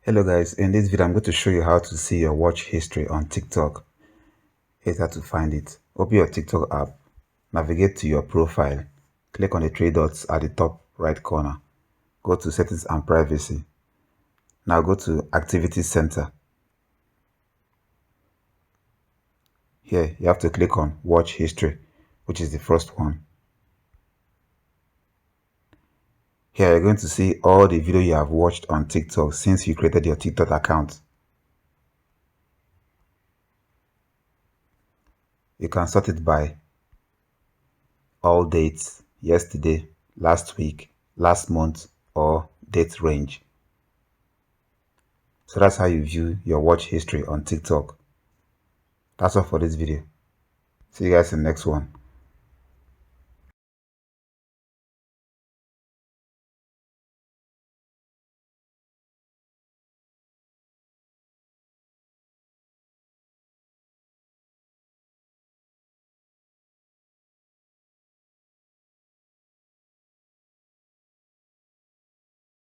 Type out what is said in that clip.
Hello guys, in this video I'm going to show you how to see your watch history on TikTok. Here's how to find it. Open your TikTok app, navigate to your profile, click on the three dots at the top right corner, go to settings and privacy. Now go to activity center. Here you have to click on watch history, which is the first one. Here you're going to see all the video you have watched on TikTok since you created your TikTok account. You can sort it by all dates, yesterday, last week, last month, or date range. So that's how you view your watch history on TikTok. That's all for this video. See you guys in the next one.